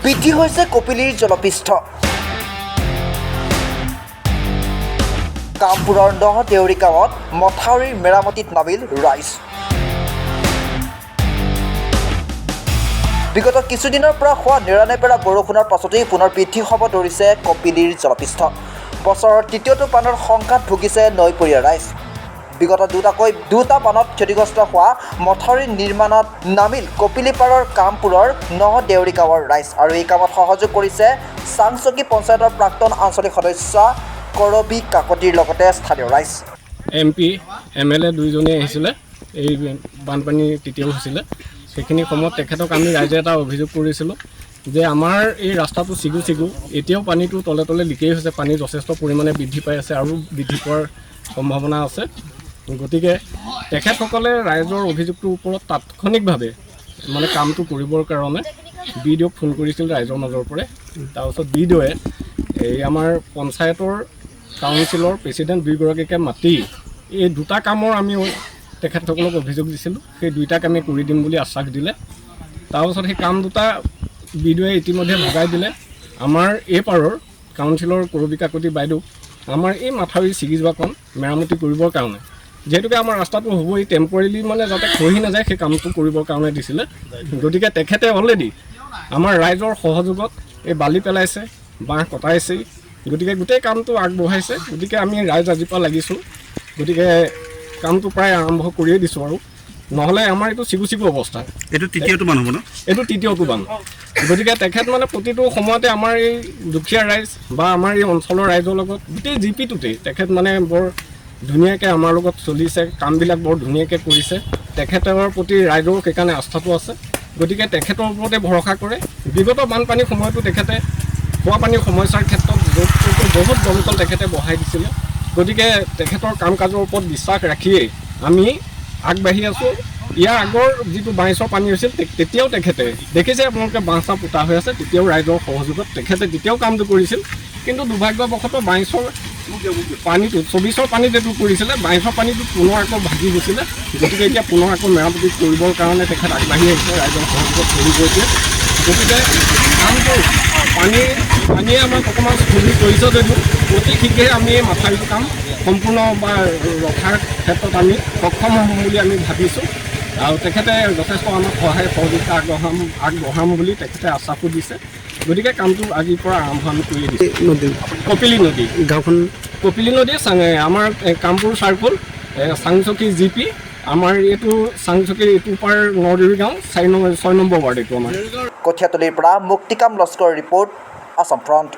বৃদ্ধি হৈছে কপিলীৰ জলপৃষ্ঠ। কামপুৰৰ নহদেউৰী গাঁৱত মথাউৰিৰ মেৰামতিত নামিল ৰাইজ। বিগত কিছুদিনৰ পৰা হোৱা নেৰানেপেৰা বৰষুণৰ পাছতেই পুনৰ বৃদ্ধি হ'ব ধৰিছে কপিলীৰ জলপৃষ্ঠ। বছৰৰ তৃতীয়টো বানত শংকাত ভুগিছে নৈপৰীয়া ৰাইজ। বিগত দুটা বানত ক্ষতিগ্ৰস্ত হোৱা মথাউৰি নিৰ্মাণত নামিল কপিলীপাৰৰ কামপুৰৰ নহদেউৰী গাঁৱৰ ৰাইজ আৰু এই কামত সহযোগ কৰিছে চাংচকী পঞ্চায়তৰ প্ৰাক্তন আঞ্চলিক সদস্য কৰবী কাকতিৰ লগতে স্থানীয় ৰাইজ। MP MLA দুইজনে আহিছিলে, এই বানপানী তেতিয়াও হৈছিলে। সেইখিনি সময়ত তেখেতক আমি ৰাইজে এটা অভিযোগ কৰিছিলোঁ যে আমাৰ এই ৰাস্তাটো চিগু এতিয়াও পানীটো তলে তলে লিকেই হৈছে, পানী যথেষ্ট পৰিমাণে বৃদ্ধি পাই আছে আৰু বৃদ্ধি পোৱাৰ সম্ভাৱনা আছে। গতিকে তেখেতসকলে ৰাইজৰ অভিযোগটোৰ ওপৰত তাৎক্ষণিকভাৱে কামটো কৰিবৰ কাৰণে BDOক ফোন কৰিছিল ৰাইজৰ মাজৰ পৰাই। তাৰপিছত BDOয়ে এই আমাৰ পঞ্চায়তৰ কাউন্সিলৰ প্ৰেচিডেণ্ট দুইগৰাকীকে মাতি এই দুটা কামৰ আমি তেখেতসকলক অভিযোগ দিছিলোঁ, সেই দুইটা কামেই কৰি দিম বুলি আশ্বাস দিলে। তাৰপাছত সেই কাম দুটা BDOয়ে ইতিমধ্যে ভগাই দিলে। আমাৰ এই পাৰৰ কাউন্সিলৰ কৰবী কাকতি বাইদেউ আমাৰ এই মাথাউৰি ছিগি যোৱাকণ মেৰামতি কৰিবৰ কাৰণে, যিহেতুকে আমাৰ ৰাস্তাটো হ'বই টেম্পৰেলি যাতে খহি নাযায় সেই কামটো কৰিবৰ কাৰণে দিছিলে। গতিকে তেখেতে অলৰেডি আমাৰ ৰাইজৰ সহযোগত এই বালি পেলাইছে, বাঁহ কটাইছেই। গতিকে গোটেই কামটো আগবঢ়াইছে। গতিকে আমি ৰাইজ আজিৰ পৰা লাগিছোঁ। গতিকে কামটো প্ৰায় আৰম্ভ কৰিয়ে দিছোঁ আৰু নহ'লে আমাৰ এইটো চিগু অৱস্থা। এইটো তৃতীয়টো বান হ'ব ন? এইটো তৃতীয়টো বান। গতিকে তেখেত প্ৰতিটো সময়তে আমাৰ এই দুখীয়া ৰাইজ বা আমাৰ এই অঞ্চলৰ ৰাইজৰ লগত গোটেই জিপিটোতেই তেখেত বৰ ধুনীয়াকৈ আমাৰ লগত চলিছে, কামবিলাক বৰ ধুনীয়াকৈ কৰিছে। তেখেতৰ প্ৰতি ৰাইজৰ সেইকাৰণে আস্থাটো আছে। গতিকে তেখেতৰ ওপৰতে ভৰসা কৰে। বিগত বানপানীৰ সময়তো তেখেতে খোৱা পানীৰ সমস্যাৰ ক্ষেত্ৰত বহুত দমকল তেখেতে বঢ়াই দিছিলে। গতিকে তেখেতৰ কাম কাজৰ ওপৰত বিশ্বাস ৰাখিয়েই আমি আগবাঢ়ি আছোঁ। ইয়াৰ আগৰ যিটো বাঁহৰ পানী হৈছিল তেতিয়াও তেখেতে দেখিছে, আপোনালোকে বাঁহ পোতা হৈ আছে, তেতিয়াও ৰাইজৰ সহযোগত তেখেতে তেতিয়াও কামটো কৰিছিল। কিন্তু দুৰ্ভাগ্যবশতঃ বাঁহৰ পানীটো 24ৰ পানীত এইটো কৰিছিলে, বাঁহৰ পানীটো পুনৰ আকৌ ভাগি গৈছিলে। গতিকে এতিয়া পুনৰ আকৌ মেৰামতি কৰিবৰ কাৰণে তেখেত আগবাঢ়ি আহিছে, ৰাইজৰ সহযোগত কৰি গৈছে। গতিকে কামটো পানীয়ে আমাক অকণমান স্থগিত কৰিছে যদিও অতি শীঘ্ৰে আমি এই মাথাউৰিটো কাম সম্পূৰ্ণ ৰখাৰ ক্ষেত্ৰত আমি সক্ষম হ'ম বুলি আমি ভাবিছোঁ। আৰু তেখেতে যথেষ্ট আমাক সহায় সহযোগিতা আগবঢ়াম বুলি তেখেতে আশ্বাসো দিছে। গতিকে কামটো আজিৰ পৰা আৰম্ভ আমি কৰি দিছোঁ। কপিলী নদী গাঁওখন কপিলী নদী আমাৰ কামপুৰ চাৰ্কুল চাংচকী GP, আমাৰ এইটো চাংচকীৰ এইটো পাৰ নহদেউৰী গাঁও 6 নম্বৰ ৱাৰ্ড এইটো আমাৰ। কঠীয়াতলীৰ পৰা মুক্তিকাম লস্কৰৰ ৰিপৰ্ট, আছাম ফ্ৰণ্ট।